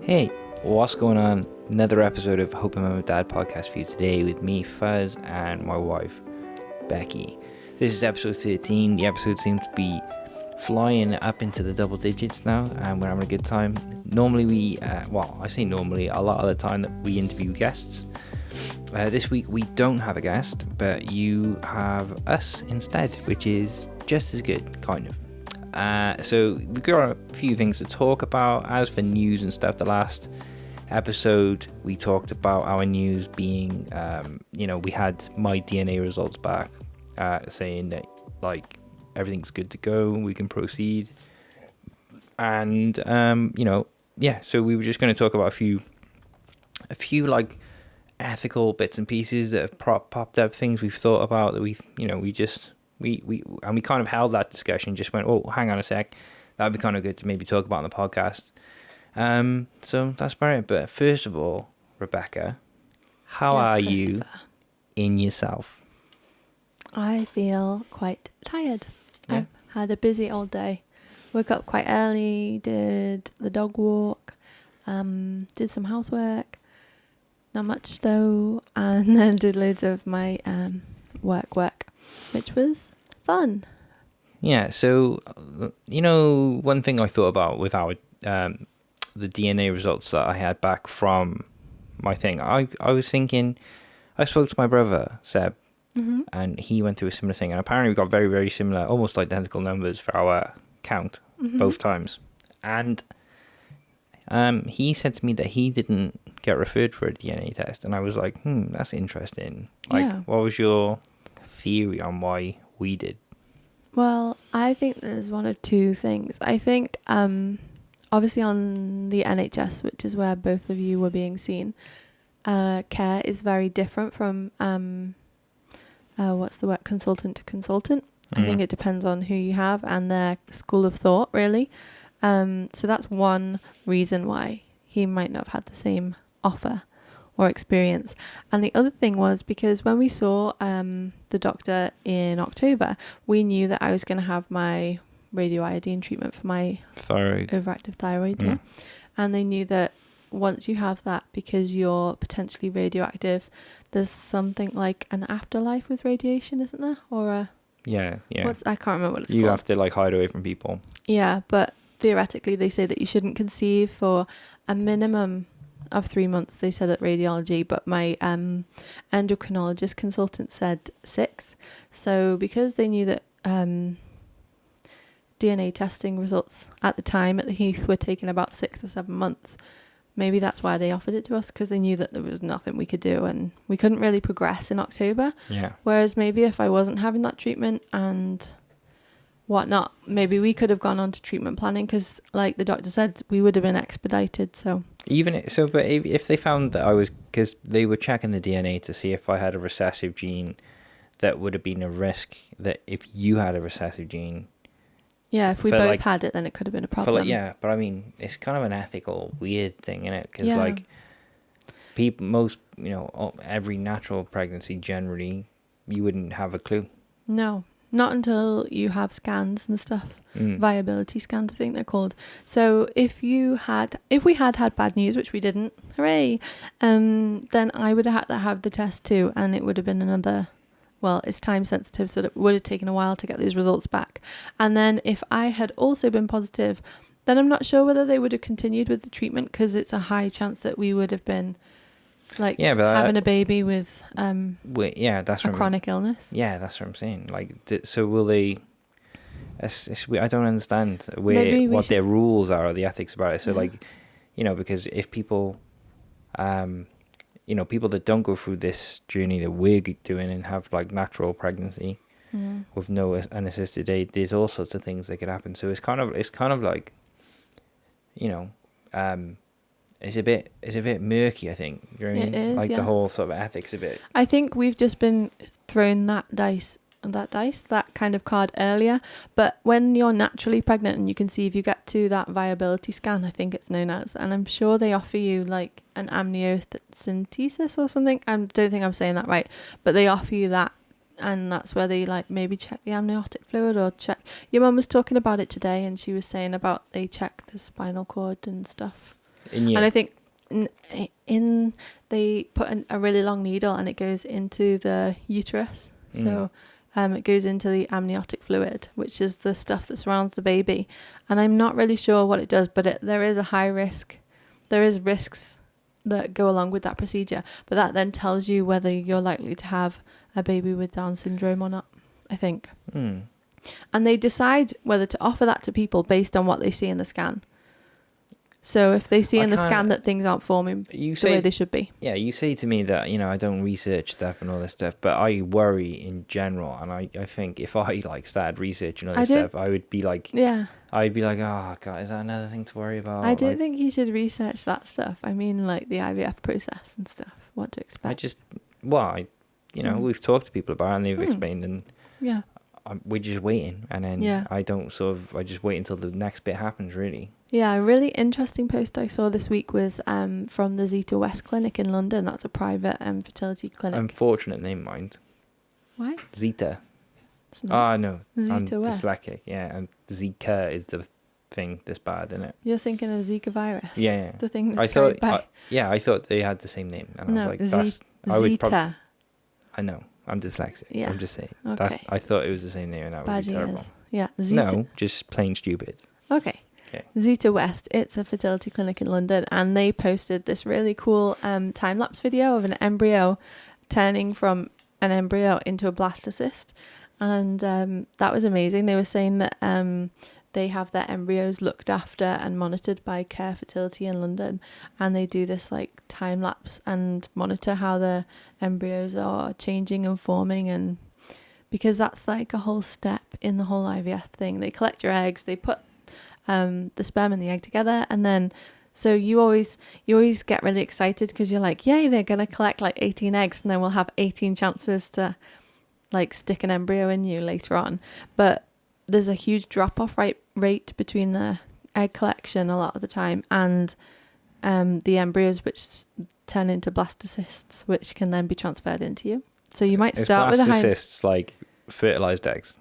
Hey, what's going on? Another episode of Hope and Mum and Dad podcast for you today with me, Fuzz, and my wife, Becky. This is episode 13. The episode seems to be flying up into the double digits now, and we're having a good time. Normally I say normally, a lot of the time that we interview guests. This week we don't have a guest, but you have us instead, which is just as good, kind of. So we've got a few things to talk about. As for news and stuff, the last episode we talked about our news being, we had my DNA results back, saying that like everything's good to go, we can proceed, and so we were just going to talk about a few like ethical bits and pieces that have popped up, things we've thought about that we kind of held that discussion, just went, oh, hang on a sec, that'd be kind of good to maybe talk about on the podcast. So that's about it. But first of all, Rebecca, how are you in yourself? I feel quite tired. Yeah. I've had a busy old day. Woke up quite early, did the dog walk, did some housework, not much though, and then did loads of my work, which was fun. Yeah, so, one thing I thought about with our the DNA results that I had back from my thing, I was thinking, I spoke to my brother, Seb, and he went through a similar thing, and apparently we got very, very similar, almost identical numbers for our count both times. And he said to me that he didn't get referred for a DNA test, and I was like, that's interesting. Like, what was your theory on why we did? Well, I think there's one of two things. I think obviously on the NHS, which is where both of you were being seen, care is very different from consultant to consultant. I think it depends on who you have and their school of thought, really. So that's one reason why he might not have had the same offer or experience. And the other thing was because when we saw the doctor in October, we knew that I was going to have my radioiodine treatment for my overactive thyroid. Yeah. And they knew that once you have that, because you're potentially radioactive, there's something like an afterlife with radiation, isn't there? Or a... Yeah. I can't remember what it's called. You have to like hide away from people. Yeah, but theoretically they say that you shouldn't conceive for a minimum of 3 months, they said at radiology, but my endocrinologist consultant said 6. So because they knew that DNA testing results at the time at the Heath were taking about 6 or 7 months, maybe that's why they offered it to us, because they knew that there was nothing we could do and we couldn't really progress in October. Yeah. Whereas maybe if I wasn't having that treatment and whatnot, maybe we could have gone on to treatment planning, because like the doctor said, we would have been expedited. So but if they found that I was, because they were checking the DNA to see if I had a recessive gene, that would have been a risk. That if you had a recessive gene, yeah, if we both had it, then it could have been a problem. But I mean, it's kind of an ethical weird thing, isn't it? Because like people, every natural pregnancy generally, you wouldn't have a clue. No. Not until you have scans and stuff. Viability scans, I think they're called. So if we had bad news, which we didn't, hooray, then I would have had to have the test too, and it would have been another, well, it's time sensitive, so it would have taken a while to get these results back. And then if I had also been positive, then I'm not sure whether they would have continued with the treatment, because it's a high chance that we would have been having a baby with that's a chronic illness. Yeah, that's what I'm saying. Like, so will they? I don't understand what their rules are or the ethics about it. So because if people, people that don't go through this journey that we're doing and have like natural pregnancy with no unassisted aid, there's all sorts of things that could happen. So it's kind of like, it's a bit murky, I think. You know what I mean? It is, like the whole sort of ethics a bit. I think we've just been thrown that kind of card earlier. But when you're naturally pregnant and you conceive, you get to that viability scan, I think it's known as, and I'm sure they offer you like an amniocentesis or something. I don't think I'm saying that right, but they offer you that, and that's where they like maybe check the amniotic fluid or check. Your mum was talking about it today, and she was saying about they check the spinal cord and stuff. In you. And I think they put a really long needle and it goes into the uterus. So it goes into the amniotic fluid, which is the stuff that surrounds the baby. And I'm not really sure what it does, but there is a high risk. There is risks that go along with that procedure. But that then tells you whether you're likely to have a baby with Down syndrome or not, I think. And they decide whether to offer that to people based on what they see in the scan. So if they see in the scan that things aren't forming the way they should be. Yeah, you say to me that, I don't research stuff and all this stuff, but I worry in general. And I think if I started researching all this stuff, I would be like, I'd be like, oh God, is that another thing to worry about? I don't think you should research that stuff. I mean, like the IVF process and stuff, what to expect. We've talked to people about it and they've explained, and we're just waiting. And then I just wait until the next bit happens, really. Yeah, a really interesting post I saw this week was from the Zeta West Clinic in London. That's a private fertility clinic. Unfortunate name, mind. Why? Zeta. No. Zeta I'm West. dyslexic, and Zika is the thing that's bad, isn't it? You're thinking of Zika virus? Yeah. The thing that's carried by... I thought they had the same name. And no, I was like, Zeta. I know. I'm dyslexic. Yeah. I'm just saying. Okay. I thought it was the same name and that would be terrible. Yeah. Zeta. No, just plain stupid. Okay. Zeta West, it's a fertility clinic in London, and they posted this really cool time-lapse video of an embryo turning from an embryo into a blastocyst, and that was amazing. They were saying that they have their embryos looked after and monitored by Care Fertility in London, and they do this time-lapse and monitor how the embryos are changing and forming, and because that's a whole step in the whole IVF thing. They collect your eggs, they put the sperm and the egg together, and then so you always get really excited because you're like, yay, they're gonna collect 18 eggs and then we'll have 18 chances to stick an embryo in you later on. But there's a huge drop-off rate between the egg collection a lot of the time and the embryos, which turn into blastocysts, which can then be transferred into you. So you might start with a high... blastocysts like fertilized eggs?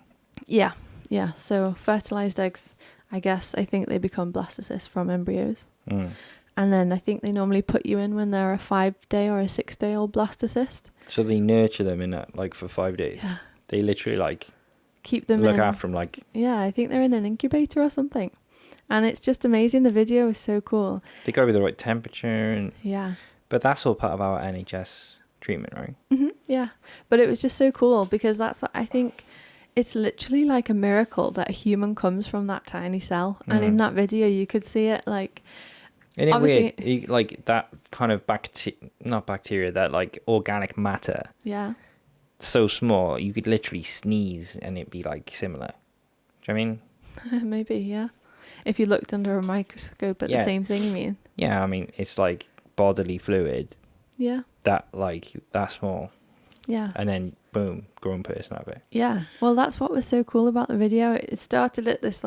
Yeah. So fertilized eggs, I think they become blastocysts from embryos. And then I think they normally put you in when they're a 5-day or a 6-day-old blastocyst. So they nurture them in that for 5 days. Yeah. They literally keep them look after them Yeah, I think they're in an incubator or something. And it's just amazing. The video is so cool. They got to be the right temperature and but that's all part of our NHS treatment, right? Yeah. But it was just so cool because that's what I think. It's literally like a miracle that a human comes from that tiny cell. And in that video, you could see it Isn't it weird? That kind of not bacteria, that organic matter. Yeah. So small, you could literally sneeze and it'd be similar. Do you know what I mean? Maybe, yeah. If you looked under a microscope at the same thing, you mean? Yeah, I mean, it's bodily fluid. Yeah. That that small. Yeah. And then boom, grown person out of it. Yeah. Well, that's what was so cool about the video. It started at this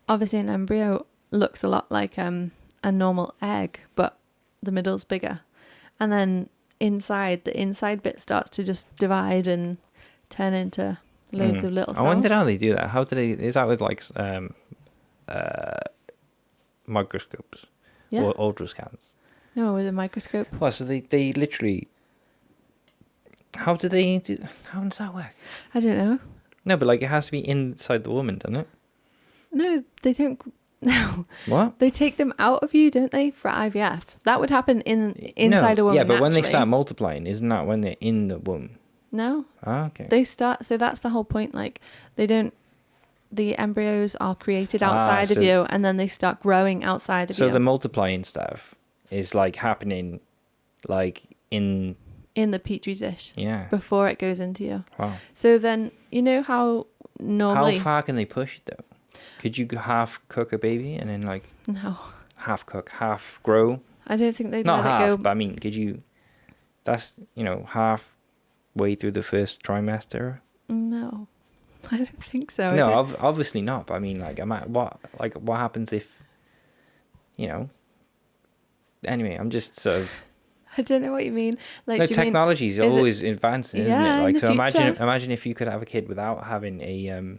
obviously an embryo looks a lot like a normal egg, but the middle's bigger. And then the inside bit starts to just divide and turn into loads of little cells. I wonder how they do that. How do they, is that with microscopes? Yeah. Or ultrascans? No, with a microscope. Well, so they literally, how does that work? I don't know. No, but it has to be inside the woman, doesn't it? No, they don't. No. What? They take them out of you, don't they, for IVF? That would happen inside a woman. Yeah, but when they naturally. start multiplying, isn't that when they're in the womb? No. Oh, okay. They start. So that's the whole point. They don't. The embryos are created outside of you, and then they start growing outside of you. So the multiplying stuff is happening, in the petri dish. Yeah. Before it goes into you. Wow. So then how normally. How far can they push it though? Could you half cook a baby and then No. half cook, half grow? I don't think they'd Not let half, it go. but I mean, could you? That's half way through the first trimester. No, I don't think so. No, obviously not. But I mean, what happens if, Anyway, I'm just sort of. I don't know what you mean. Technology is always advancing, isn't it? So future. imagine if you could have a kid without having a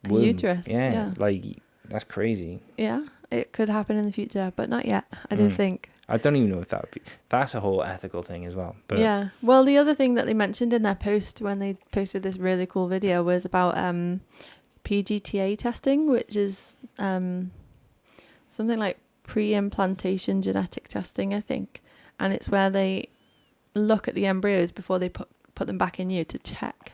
uterus. Yeah, that's crazy. Yeah. it could happen in the future, but not yet. I don't think. I don't even know if that would be. That's a whole ethical thing as well. But Yeah. Well, the other thing that they mentioned in their post when they posted this really cool video was about PGTA testing, which is something like pre-implantation genetic testing, I think. And it's where they look at the embryos before they put them back in you to check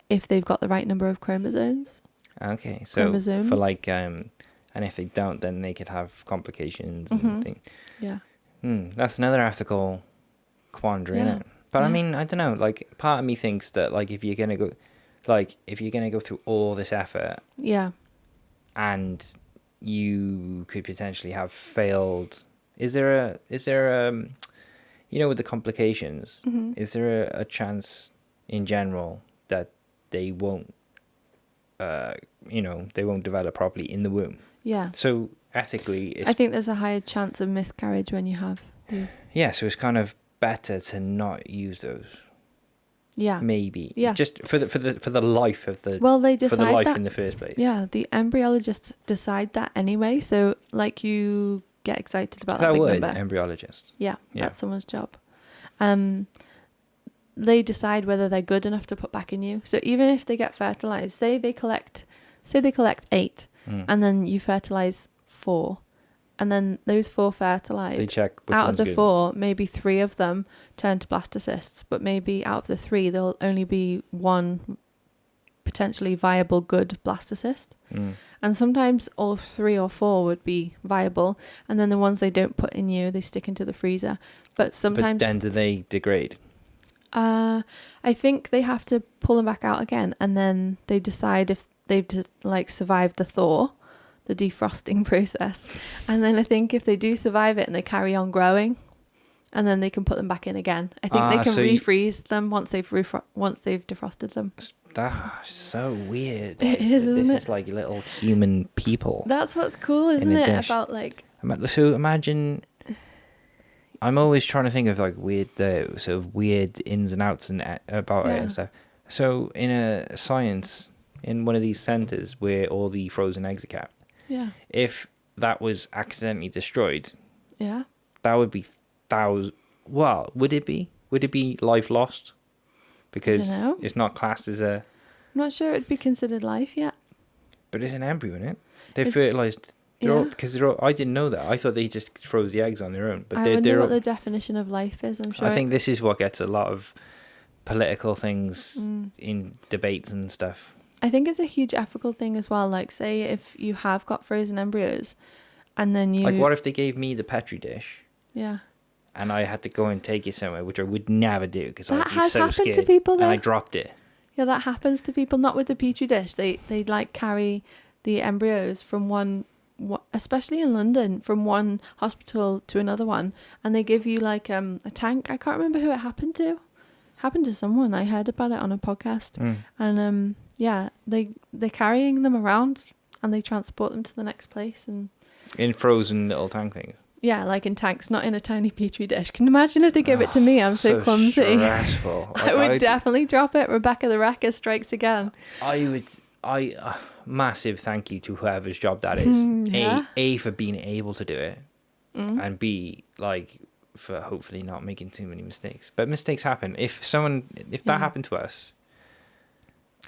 if they've got the right number of chromosomes. Okay, so for like, and if they don't, then they could have complications and things. Yeah. That's another ethical quandary, isn't it? But I mean, I don't know. Like, part of me thinks that, like, if you're gonna go through all this effort, and you could potentially have failed. Is there you know, with the complications, is there a chance in general that they won't, they won't develop properly in the womb? Yeah. So ethically, I think there's a higher chance of miscarriage when you have these. Yeah, so it's kind of better to not use those. Yeah. Maybe. Yeah. Just for the life of the. Well, they decide for the life that in the first place. Yeah, the embryologists decide that anyway. So, like, you get excited about that big word, number. embryologist. Yeah, that's someone's job. They decide whether they're good enough to put back in you. So even if they get fertilized, say they collect 8, and then you fertilize 4, and then those 4 fertilized. They check which out of the good. 4, maybe 3 of them turn to blastocysts, but maybe out of the 3, there'll only be 1 potentially viable good blastocyst. And sometimes all 3 or 4 would be viable, and then the ones they don't put in you, they stick into the freezer. But sometimes. But then do they degrade? I think they have to pull them back out again, and then they decide if they've survived the thaw, the defrosting process. And then I think if they do survive it and they carry on growing, and then they can put them back in again. I think they can refreeze them once they've defrosted them. That's so weird. It is, isn't it? This is like little human people. That's what's cool, isn't it? Dish. About like. So imagine. I'm always trying to think of like weird, sort of weird ins and outs about it and stuff. So in a science, in one of these centers where all the frozen eggs are kept, if that was accidentally destroyed, that would be thousands. Well, would it be? Would it be life lost? Because it's not classed as a. I'm not sure it'd be considered life yet. But it's an embryo, isn't it? They're fertilized. I didn't know that. I thought they just froze the eggs on their own. But I wonder what the definition of life is. I'm sure. I think this is what gets a lot of political things in debates and stuff. I think it's a huge ethical thing as well. Like, say if you have got frozen embryos, and then you. Like, what if they gave me the Petri dish? Yeah. And I had to go and take it somewhere, which I would never do because I'd be so scared. That has happened to people, though. And I dropped it. Yeah, that happens to people. Not with the Petri dish. They like carry the embryos from one. Especially in London, from one hospital to another one, and they give you like a tank. I can't remember who it happened to. Happened to someone. I heard about it on a podcast, and they're carrying them around and they transport them to the next place and in frozen little tank things. Yeah, like in tanks, not in a tiny petri dish. Can you imagine if they gave it to me? I'm so clumsy. Stressful. I would definitely drop it. Rebecca the Wrecker strikes again. Massive thank you to whoever's job that is. A for being able to do it, and B, like, for hopefully not making too many mistakes. But mistakes happen. If that happened to us,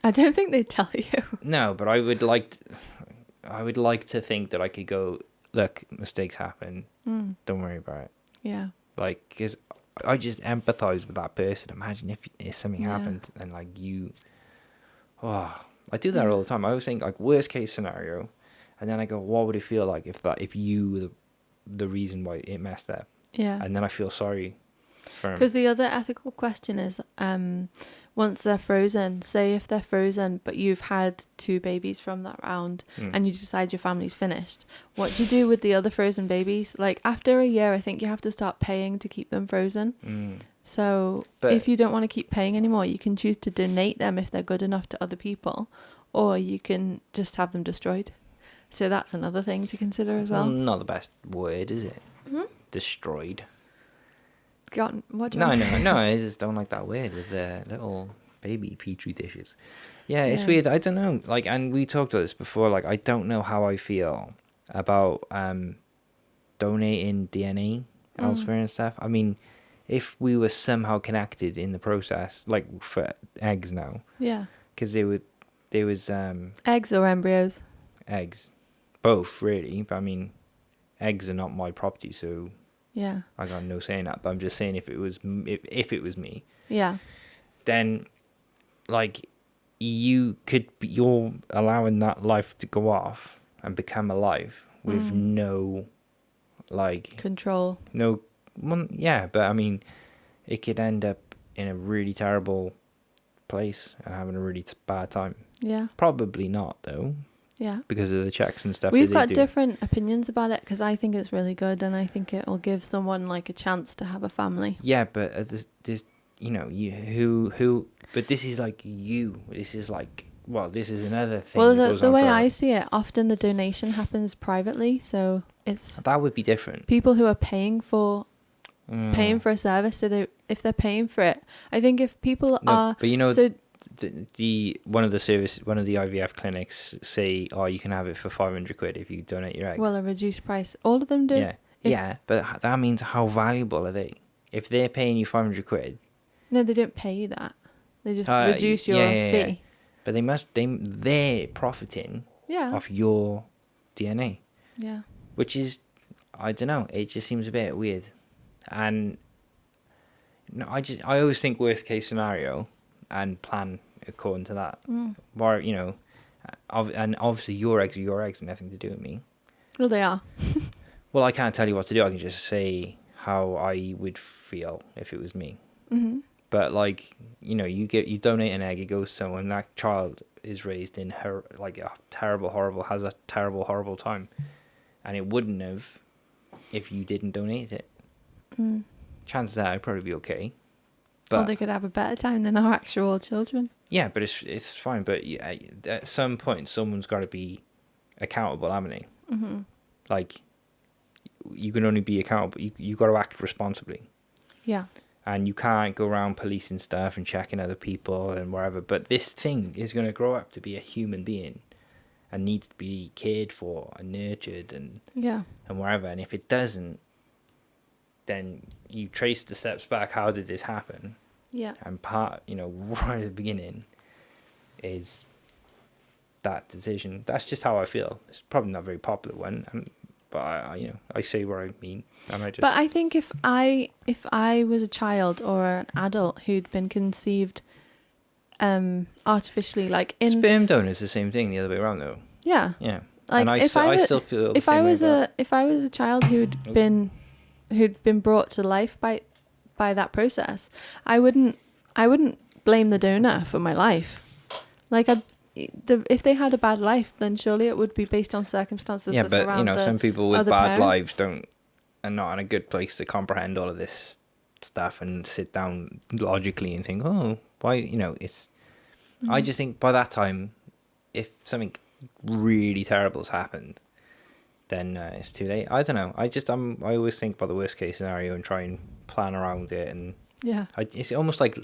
I don't think they'd tell you. No, but I would like to think that I could go, look, mistakes happen. Don't worry about it. Yeah. Like, because I just empathize with that person. Imagine if something happened and like you. Oh. I do that all the time. I always think like worst case scenario, and then I go, what would it feel like if you were the reason why it messed up? Yeah. And then I feel sorry for him. Because the other ethical question is, once they're frozen, say if they're frozen, but you've had 2 babies from that round, and you decide your family's finished, what do you do with the other frozen babies? Like after a year, I think you have to start paying to keep them frozen. So if you don't want to keep paying anymore, you can choose to donate them if they're good enough to other people, or you can just have them destroyed. So that's another thing to consider as well. Not the best word, is it? Destroyed. What do you No, I just don't like that word with the little baby petri dishes. Yeah, it's weird. I don't know. Like, and we talked about this before. Like, I don't know how I feel about donating DNA elsewhere and stuff. I mean, if we were somehow connected in the process, like for eggs now, Yeah. because there was Eggs or embryos? eggs, both really. But I mean, eggs are not my property, so Yeah. I got no say in that. But I'm just saying, if it was me, Yeah. then like you're allowing that life to go off and become alive with no like Control. no well, yeah, but I mean it could end up in a really terrible place and having a really bad time. Yeah. Probably not though, Yeah. because of the checks and stuff We've that got they do. different opinions about it because I think it's really good and I think it will give someone like a chance to have a family. Yeah, but this you know, who but this is like this is like, well, this is another thing. Well, that goes the on way forever. I see it, often the donation happens privately, so it's That would be different. people who are paying for a service. So if they're paying for it, I think if people No, are but you know, so the one of the IVF clinics say, oh, you can have it for 500 quid if you donate your eggs. well a reduced price. All of them do. yeah, yeah, but that means how valuable are they? If they're paying you 500 quid, No, they don't pay you that. They just Uh, reduce your yeah. fee. but they're profiting Yeah. off your DNA, Yeah. which is, I don't know, it just seems a bit weird. And no, I always think worst case scenario and plan according to that. Or, you know, and obviously your eggs are your eggs, nothing to do with me. Well, they are. Well, I can't tell you what to do. I can just say how I would feel if it was me. Mm-hmm. But like, you know, you donate an egg, it goes to someone, that child is raised in her like a has a terrible, horrible time, and it wouldn't have if you didn't donate it. Chances are it'd probably be okay. Or But they could have a better time than our actual children. yeah, but it's fine. But yeah, at some point, someone's got to be accountable, haven't they? Mm-hmm. Like, you can only be accountable. You got to act responsibly. Yeah. And you can't go around policing stuff and checking other people and wherever. But this thing is going to grow up to be a human being and needs to be cared for and nurtured and Yeah. wherever. And if it doesn't, then you trace the steps back. How did this happen? Yeah. And part, you know, right at the beginning is that decision. That's just how I feel. It's probably not a very popular one. But I say what I mean, and I just. But I think if I was a child or an adult who'd been conceived artificially, like in Sperm donors the same thing the other way around though. yeah, Yeah, like and I still feel. if I was a child who'd been brought to life by that process, I wouldn't blame the donor for my life. Like if they had a bad life, then surely it would be based on circumstances. Yeah, that but surround some people with other bad parents. lives are not in a good place to comprehend all of this stuff and sit down logically and think, oh, why? It's. I just think by that time, if something really terrible has happened, then it's too late. I don't know. I always think about the worst case scenario and try and plan around it, and Yeah. it's almost like,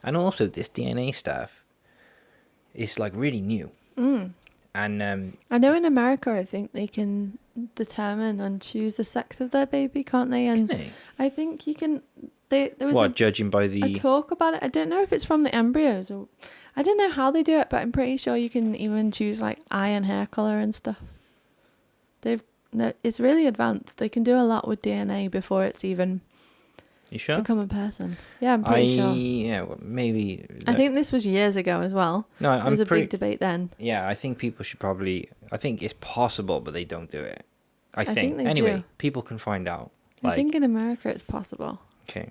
and also this DNA stuff is like really new. And I know in America, I think they can determine and choose the sex of their baby, can't they? And can they? I think you can. There was Judging by a the talk about it. I don't know if it's from the embryos or I don't know how they do it, but I'm pretty sure you can even choose like eye and hair color and stuff. It's really advanced. They can do a lot with DNA before it's even you sure? become a person. Yeah, I'm pretty sure. Yeah, well, maybe. I think this was years ago as well. No, There was a big debate then. Yeah, I think people should probably. I think it's possible, but they don't do it. I think. they Anyway, do. people can find out. I think in America it's possible. Okay.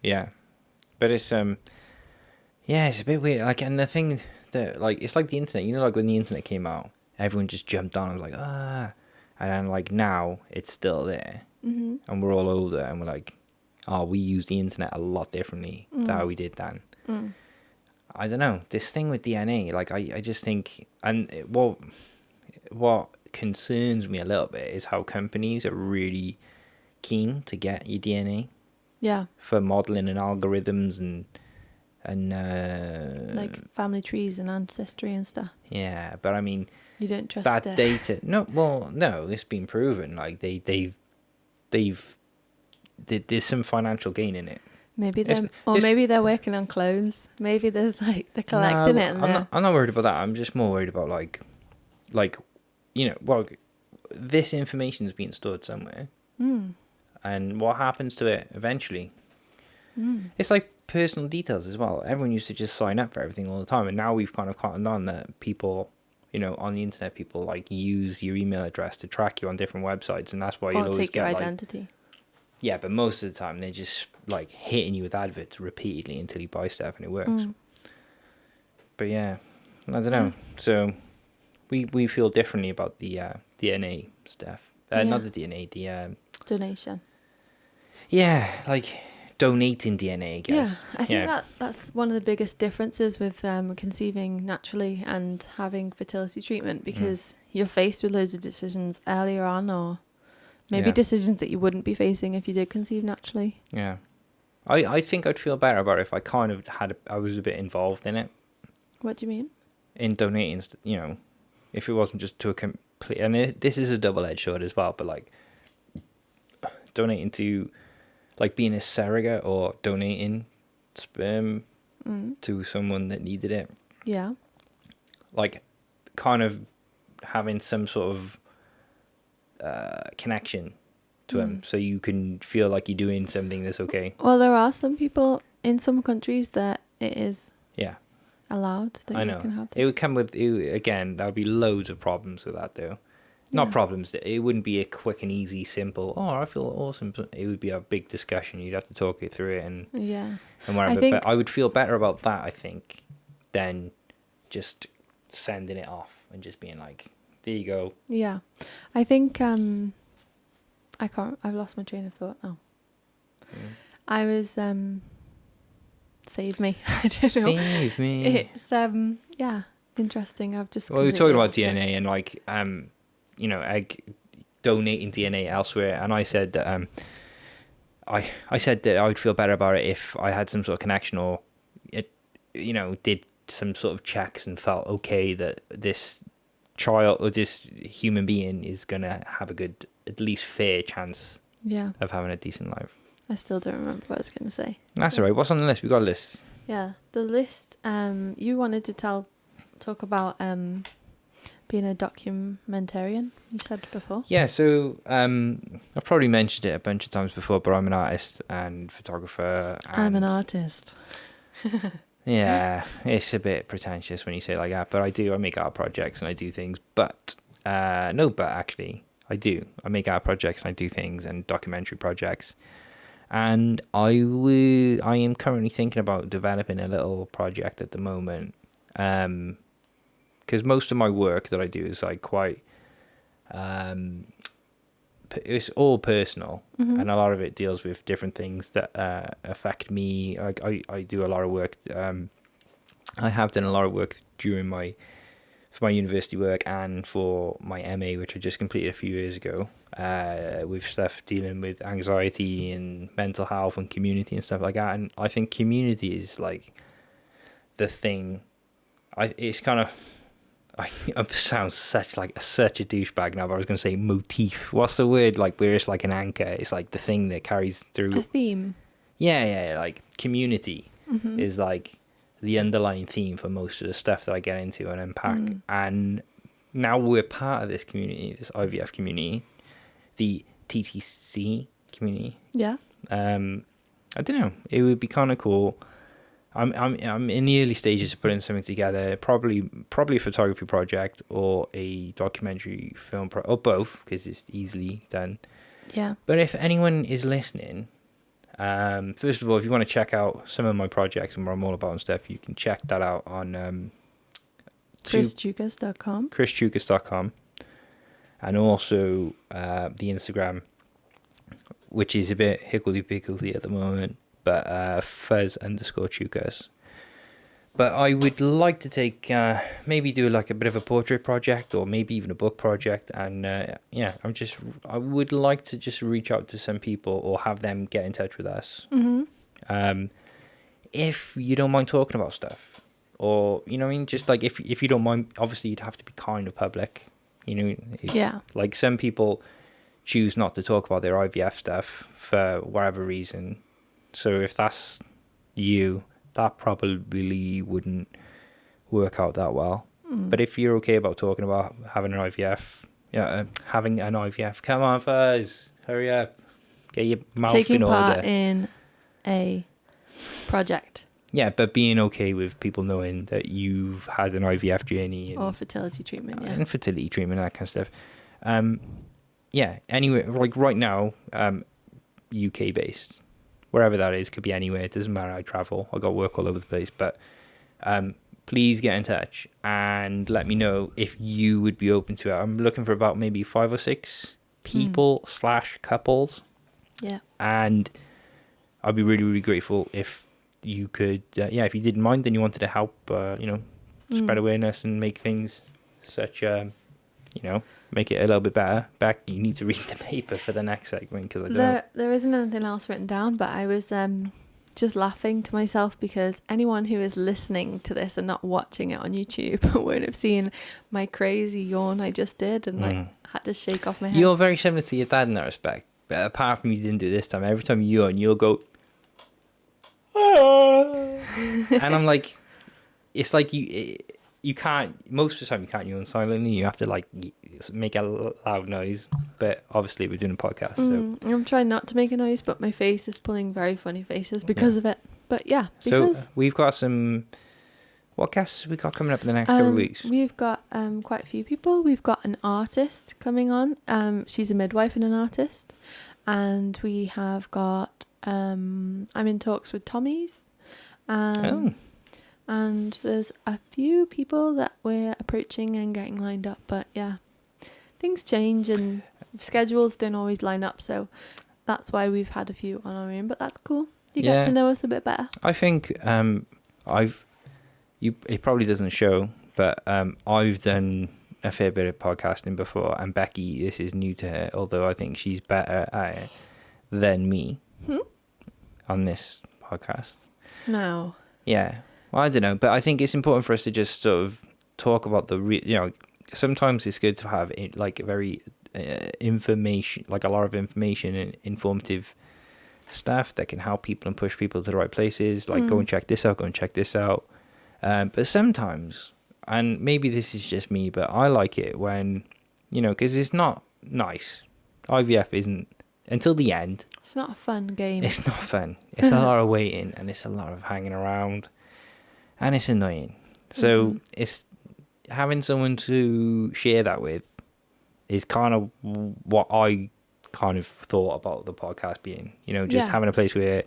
Yeah, but it's yeah, it's a bit weird. Like, and the thing that it's like the internet. Like when the internet came out, everyone just jumped on and was like, and then like now it's still there, and we're all older and we're like, oh, we use the internet a lot differently to how we did then. I don't know, this thing with DNA. Like I just think, and what concerns me a little bit is how companies are really keen to get your DNA. Yeah. For modeling and algorithms and And like family trees and ancestry and stuff. yeah, but I mean, You don't trust that it. data. No, well, no, it's been proven. Like there's some financial gain in it. Maybe It's- they're, or it's- maybe they're working on clones. Maybe there's like they're collecting No, it. And I'm not worried about that. I'm just more worried about like, well, this information is being stored somewhere, and what happens to it eventually. It's like personal details as well. Everyone used to just sign up for everything all the time, and now we've kind of cottoned on that people, on the internet, people like use your email address to track you on different websites, and that's why you'll or always take your get like, identity. yeah, but most of the time they're just like hitting you with adverts repeatedly until you buy stuff and it works. But yeah, I don't know. So we feel differently about the DNA stuff. Not the DNA, the Donation. yeah, like donating DNA, I guess. Yeah, I think that's one of the biggest differences with conceiving naturally and having fertility treatment, because you're faced with loads of decisions earlier on, or maybe decisions that you wouldn't be facing if you did conceive naturally. Yeah. I think I'd feel better about it if I kind of I was a bit involved in it, What do you mean? in donating, if it wasn't just to a complete, and this is a double-edged sword as well, but like donating to, like being a surrogate or donating sperm to someone that needed it, Yeah. like kind of having some sort of connection to them, so you can feel like you're doing something that's okay. Well, there are some people in some countries that it is Yeah, allowed that I you know. can have It would come with, again, there would be loads of problems with that though. Not Yeah. problems, it wouldn't be a quick and easy, simple, oh, I feel awesome. It would be a big discussion. You'd have to talk it through it and whatever. think- But I would feel better about that, I think, than just sending it off and just being like, there you go. Yeah. I think I've lost my train of thought now. I was save me. I don't know. Save me. It's interesting. I've just Well, we were talking about completely lost it. DNA and like donating DNA elsewhere, and I said that I said that I would feel better about it if I had some sort of connection, or it did some sort of checks and felt okay that this child or this human being is gonna have a good, at least fair chance Yeah. of having a decent life. I still don't remember what I was going to say. That's all right. What's on the list? We got a list. Yeah. The list, you wanted to talk about being a documentarian, you said before. Yeah, so I've probably mentioned it a bunch of times before, but I'm an artist and photographer. I'm an and- artist. Yeah, it's a bit pretentious when you say it like that, but I do. I make art projects and I do things, but actually, I do. I make art projects and I do things and documentary projects, and I am currently thinking about developing a little project at the moment, because most of my work that I do is like quite, it's all personal, and a lot of it deals with different things that affect me. Like I do a lot of work. I have done a lot of work for my university work and for my MA, which I just completed a few years ago, with stuff dealing with anxiety and mental health and community and stuff like that. And I think community is like the thing. It's kind of, I sound such a douchebag now, but I was going to say motif. What's the word? Like where it's like an anchor. It's like the thing that carries through. A theme. Yeah. Like community is like the underlying theme for most of the stuff that I get into and unpack. And now we're part of this community, this IVF community, the TTC community. Yeah. I don't know. It would be kind of cool. I'm in the early stages of putting something together. Probably a photography project or a documentary film or both, because it's easily done. Yeah. But if anyone is listening, first of all, if you want to check out some of my projects and what I'm all about and stuff, you can check that out on ChrisChukas.com. ChrisChukas.com, and also the Instagram, which is a bit higgledy-piggledy at the moment, but fuzz_Chukas. But I would like to take, maybe do like a bit of a portrait project, or maybe even a book project. And I would like to just reach out to some people or have them get in touch with us. if you don't mind talking about stuff, or you know what I mean, just like if you don't mind, obviously you'd have to be kind of public, you know. Yeah. Like some people choose not to talk about their IVF stuff for whatever reason. So if that's you, that probably wouldn't work out that well. But if you're okay about talking about having an IVF, having an IVF, come on, Fuzz, hurry up, get your mouth Taking in order. part in a project Yeah, but being okay with people knowing that you've had an IVF journey and or fertility treatment. Yeah. infertility treatment, that kind of stuff. Yeah, anyway, like right now, UK based, wherever that is, could be anywhere. It doesn't matter. I travel. I got work all over the place. But please get in touch and let me know if you would be open to it. I'm looking for about maybe 5 or 6 people / couples, Yeah. and I'd be really, really grateful if you could, if you didn't mind, then you wanted to help, spread awareness and make things such, make it a little bit better. Back, you need to read the paper for the next segment because I don't. There isn't anything else written down, but I was just laughing to myself because anyone who is listening to this and not watching it on YouTube won't have seen my crazy yawn I just did and had to shake off my head. You're very similar to your dad in that respect, but apart from you didn't do it this time, every time you yawn, you'll go, and I'm like, it's like you can't, most of the time you can't yawn silently, you have to like make a loud noise, but obviously we're doing a podcast, so I'm trying not to make a noise, but my face is pulling very funny faces because of it. But yeah, because so we've got what guests we got coming up in the next couple of weeks? We've got quite a few people. We've got an artist coming on. She's a midwife and an artist, and we have got I'm in talks with Tommy's. And there's a few people that we're approaching and getting lined up, but yeah, things change and schedules don't always line up, so that's why we've had a few on our own, but that's cool. You get to know us a bit better. I think it probably doesn't show, but I've done a fair bit of podcasting before, and Becky, this is new to her, although I think she's better at it than me on this podcast. No. Yeah. Well, I don't know, but I think it's important for us to just sort of talk about sometimes it's good to have like a very information, like a lot of information and informative stuff that can help people and push people to the right places, like go and check this out, but sometimes, and maybe this is just me, but I like it when, because it's not nice. IVF isn't, until the end. It's not a fun game. It's not fun. It's a lot of waiting and it's a lot of hanging around and it's annoying. So it's having someone to share that with is kind of what I kind of thought about the podcast being, having a place where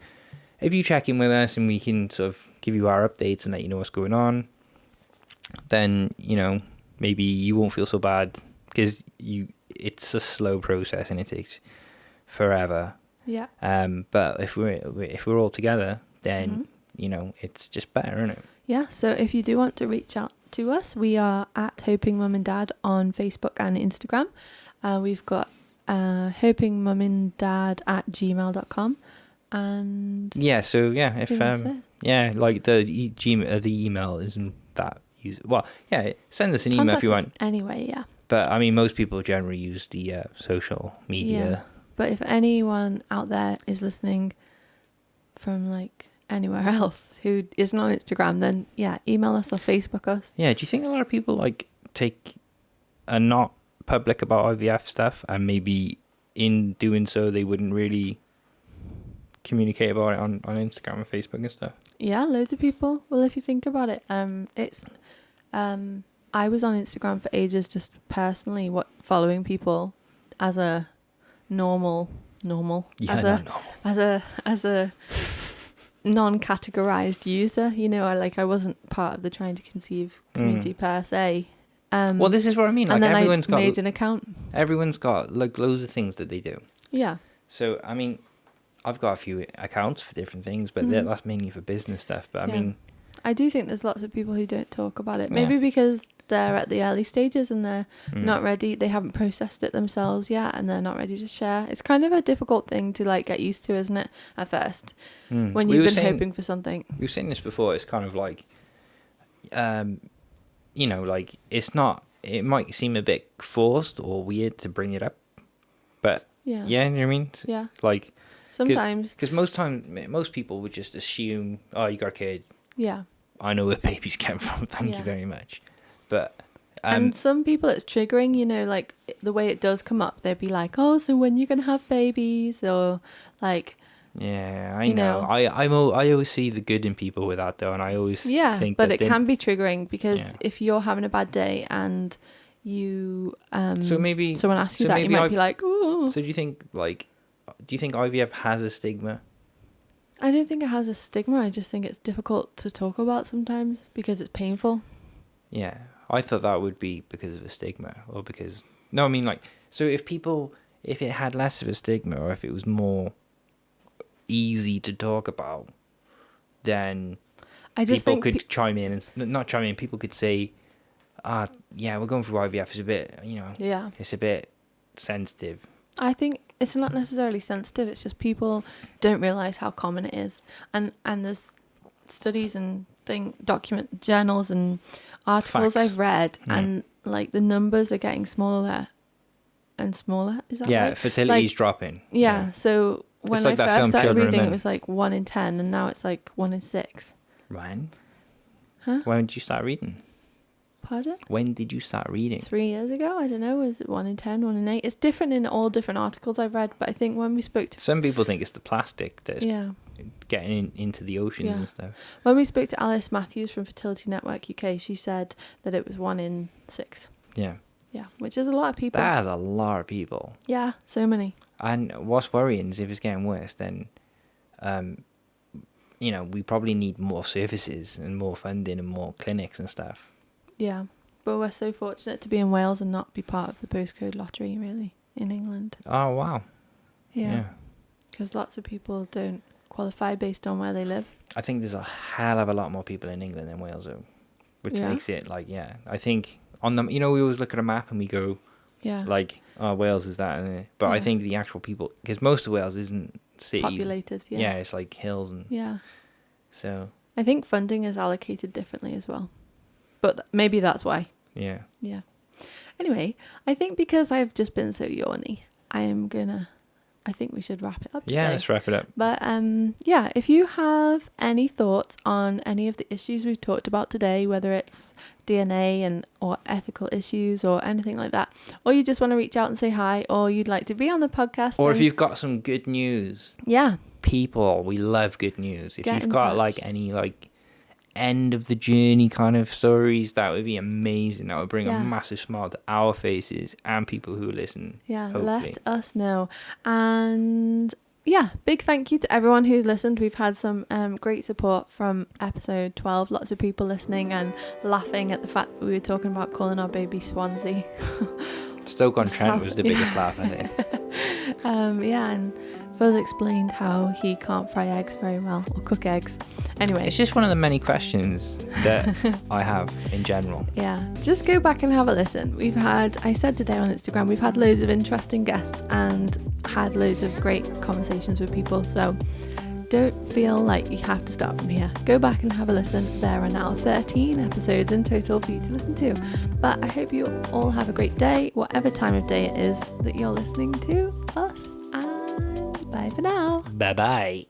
if you check in with us and we can sort of give you our updates and let you know what's going on, then, maybe you won't feel so bad because it's a slow process and it takes forever. Yeah. But if we're all together, then, it's just better, isn't it? Yeah. So if you do want to reach out to us, we are at Hoping Mum and Dad on Facebook and Instagram. We've got hopingmumandad@gmail.com. And yeah, so yeah, if like the email isn't that used. Well, yeah, send us an email if you want. Anyway, yeah. But I mean, most people generally use the social media. Yeah. But if anyone out there is listening from like anywhere else who isn't on Instagram, then yeah, email us or Facebook us. Yeah. Do you think a lot of people like are not public about IVF stuff, and maybe in doing so they wouldn't really communicate about it on Instagram and Facebook and stuff? Yeah, loads of people. Well, if you think about it, it's I was on Instagram for ages, just personally following people as a normal as a non-categorized user, I wasn't part of the Trying to Conceive community per se. Well, this is what I mean. Like, and then everyone's I made an account. Everyone's got like loads of things that they do. Yeah. So I mean, I've got a few accounts for different things, but that's mainly for business stuff. But I mean, I do think there's lots of people who don't talk about it. Maybe because they're at the early stages and they're Mm. not ready. They haven't processed it themselves yet, and they're not ready to share. It's kind of a difficult thing to like get used to, isn't it? At first, Mm. when We you've were been saying- hoping for something. We've seen this before. It's kind of like, you know, like it's not. It might seem a bit forced or weird to bring it up, but Yeah. yeah, you know what I mean. Yeah. Like, Sometimes. because most people would just assume, oh, you got a kid. Yeah. I know where babies came from. Thank Yeah. you very much. But And some people it's triggering, you know, like the way it does come up, they'd be like, oh, so when you're going to have babies, or like, yeah, I you know. know. I always see the good in people with that though, and I always yeah, think but that it they- can be triggering because Yeah. if you're having a bad day and you, So maybe someone asks you so that, you maybe might I've- be like, ooh. So do you think IVF has a stigma? I don't think it has a stigma. I just think it's difficult to talk about sometimes because it's painful. Yeah, I thought that would be because of a stigma, or because no, I mean like, so if it had less of a stigma, or if it was more easy to talk about, then I just people think could chime in and not chime in. People could say, yeah, we're going through IVF. It's a bit, you know, yeah. it's a bit sensitive. I think it's not necessarily sensitive. It's just people don't realize how common it is, and there's studies and journals and articles Facts. I've read, Yeah. and like the numbers are getting smaller and smaller. Is that Yeah, right? fertility's Like, dropping. Yeah. So when It's I like that first film started Children of reading, it Men. was like 1 in 10, and now it's like 1 in 6. When? Huh? When did you start reading? Pardon? When did you start reading? 3 years ago, I don't know. Is it 1 in 10, 1 in 8? It's different in all different articles I've read, but I think when we spoke to Some people think it's the plastic that's yeah. getting into the oceans Yeah. and stuff. When we spoke to Alice Matthews from Fertility Network UK, she said that it was 1 in 6. Yeah. Yeah, which is a lot of people. That's a lot of people. Yeah, so many. And what's worrying is if it's getting worse, then, you know, we probably need more services and more funding and more clinics and stuff. Yeah, but we're so fortunate to be in Wales and not be part of the postcode lottery, really, in England. Oh, wow. Yeah, because lots of people don't qualify based on where they live. I think there's a hell of a lot more people in England than Wales, though, which Yeah. makes it like, yeah. I think on the, you know, we always look at a map and we go, Yeah, like, oh, Wales is that. But I Yeah. think the actual people, because most of Wales isn't cities. populated. Yeah. Yeah. It's like hills. And Yeah. so, I think funding is allocated differently as well, but maybe that's why. yeah. Yeah. Anyway, I think because I've just been so yawny, I think we should wrap it up today. Yeah, let's wrap it up. But yeah, if you have any thoughts on any of the issues we've talked about today, whether it's DNA or ethical issues or anything like that, or you just want to reach out and say hi, or you'd like to be on the podcast, Or if then- you've got some good news, yeah, people, we love good news. If Get you've in got touch. like any like end of the journey kind of stories, that would be amazing. That would bring Yeah. a massive smile to our faces and people who listen. yeah, Hopefully. let us know. And yeah, big thank you to everyone who's listened. We've had some great support from episode 12. Lots of people listening and laughing at the fact that we were talking about calling our baby Swansea. Stoke-on-Trent was the Yeah. biggest laugh, I think. Yeah, and Fuzz explained how he can't fry eggs very well or cook eggs. Anyway, It's just one of the many questions that I have in general. yeah, just go back and have a listen. I said today on Instagram, we've had loads of interesting guests and had loads of great conversations with people. So don't feel like you have to start from here. Go back and have a listen. There are now 13 episodes in total for you to listen to. But I hope you all have a great day, whatever time of day it is that you're listening to us. And bye for now. Bye-bye.